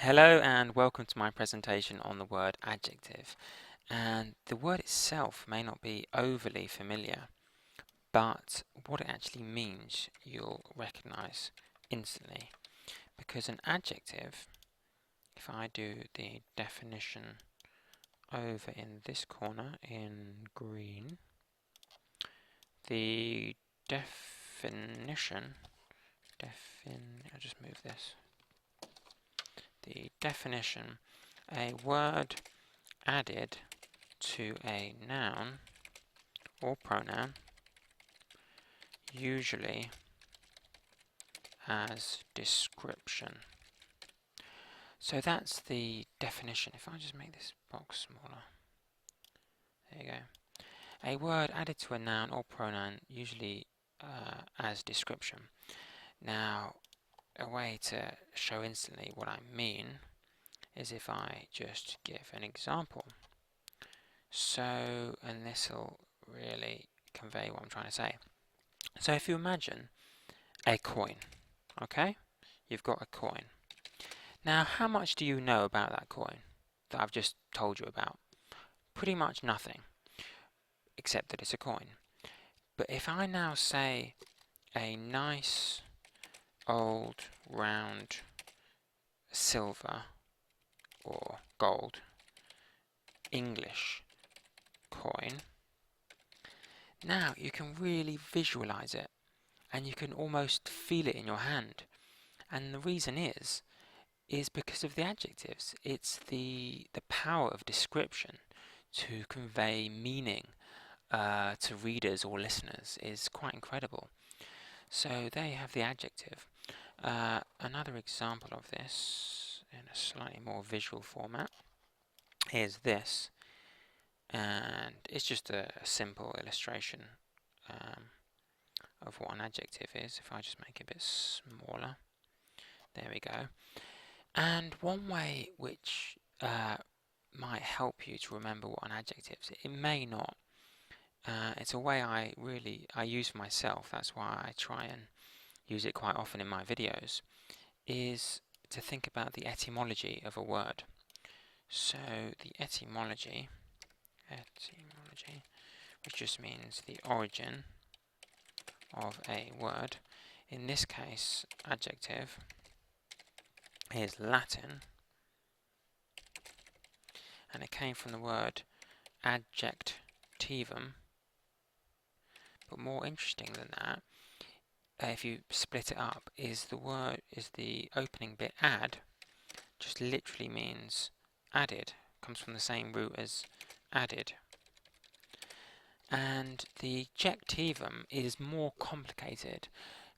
Hello and welcome to my presentation on the word adjective. And the word itself may not be overly familiar, but what it actually means you'll recognize instantly. Because an adjective, if I do the definition over in this corner in green, the definition, I'll just move this. The definition, a word added to a noun or pronoun, usually as description. So that's the definition. If I just make this box smaller, there you go. A word added to a noun or pronoun, usually as description. Now, a way to show instantly what I mean is if I just give an example. So, and this will really convey what I'm trying to say. So if you imagine a coin, okay? You've got a coin. Now, how much do you know about that coin that I've just told you about? Pretty much nothing, except that it's a coin. But if I now say a nice old round silver or gold English coin, now you can really visualize it and you can almost feel it in your hand. And the reason is because of the adjectives. It's the power of description to convey meaning to readers or listeners is quite incredible. So there you have the adjective. Another example of this in a slightly more visual format is this, and it's just a simple illustration of what an adjective is. If I just make it a bit smaller, there we go. And one way which might help you to remember what an adjective is, it may not. It's a way I use for myself, that's why I try and use it quite often in my videos, is to think about the etymology of a word. So the etymology, which just means the origin of a word, in this case adjective, is Latin, and it came from the word adjectivum. But more interesting than that, if you split it up, is the opening bit add, just literally means added, comes from the same root as added. And the jectivum is more complicated.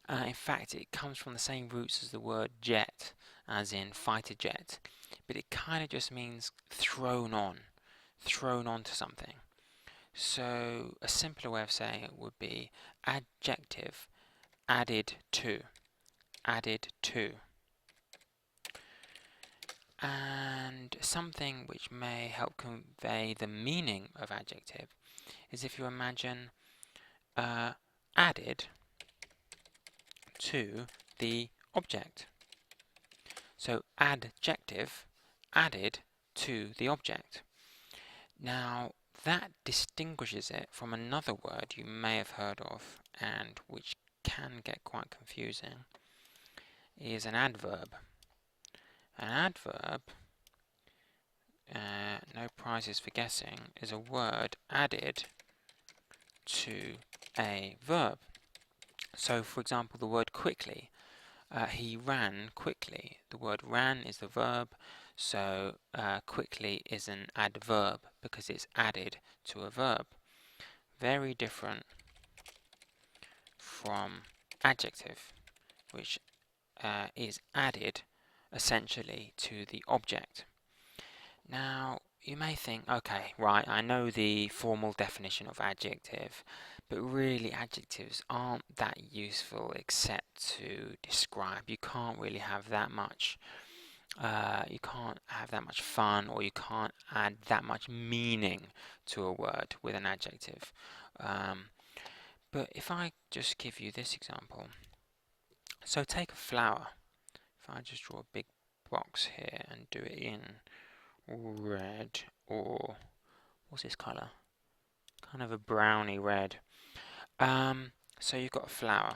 In fact, it comes from the same roots as the word jet, as in fighter jet, but it kind of just means thrown onto something. So a simpler way of saying it would be adjective added to. And something which may help convey the meaning of adjective is if you imagine added to the object. So adjective added to the object. Now that distinguishes it from another word you may have heard of and which can get quite confusing, is an adverb. An adverb, no prizes for guessing, is a word added to a verb. So for example, the word quickly, he ran quickly. The word ran is the verb, so quickly is an adverb because it's added to a verb. Very different from adjective, which is added essentially to the object. Now you may think, okay, right, I know the formal definition of adjective, but really adjectives aren't that useful except to describe. You can't really have that much fun, or you can't add that much meaning to a word with an adjective. But if I just give you this example, so take a flower. If I just draw a big box here and do it in red, or what's this colour? Kind of a browny red. So you've got a flower.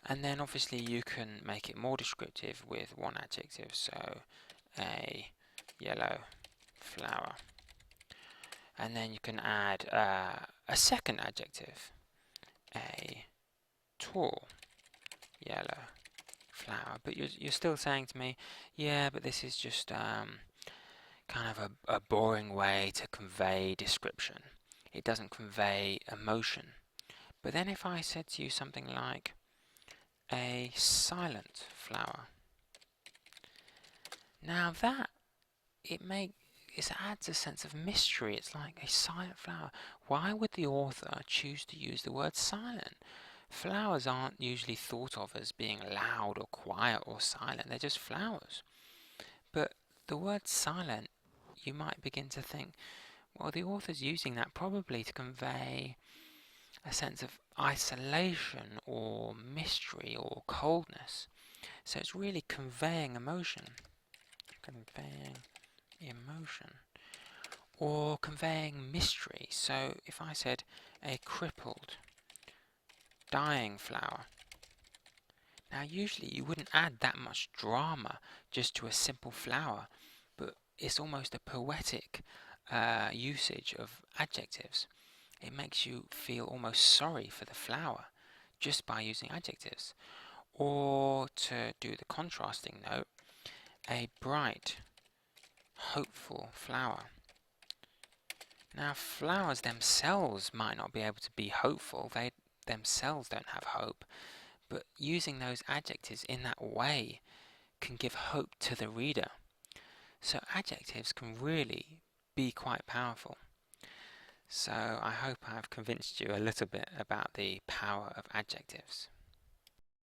And then obviously you can make it more descriptive with one adjective. So a yellow flower. And then you can add a second adjective, a tall yellow flower. But you're still saying to me, yeah, but this is just kind of a boring way to convey description. It doesn't convey emotion. But then if I said to you something like a silent flower, now that it adds a sense of mystery. It's like a silent flower. Why would the author choose to use the word silent? Flowers aren't usually thought of as being loud or quiet or silent. They're just flowers. But the word silent, you might begin to think, well, the author's using that probably to convey a sense of isolation or mystery or coldness. So it's really conveying emotion. Conveying emotion. Or conveying mystery. So if I said a crippled, dying flower, now usually you wouldn't add that much drama just to a simple flower, but it's almost a poetic usage of adjectives. It makes you feel almost sorry for the flower just by using adjectives. Or to do the contrasting note, a bright, hopeful flower. Now, flowers themselves might not be able to be hopeful. They themselves don't have hope. But using those adjectives in that way can give hope to the reader. So adjectives can really be quite powerful. So I hope I've convinced you a little bit about the power of adjectives.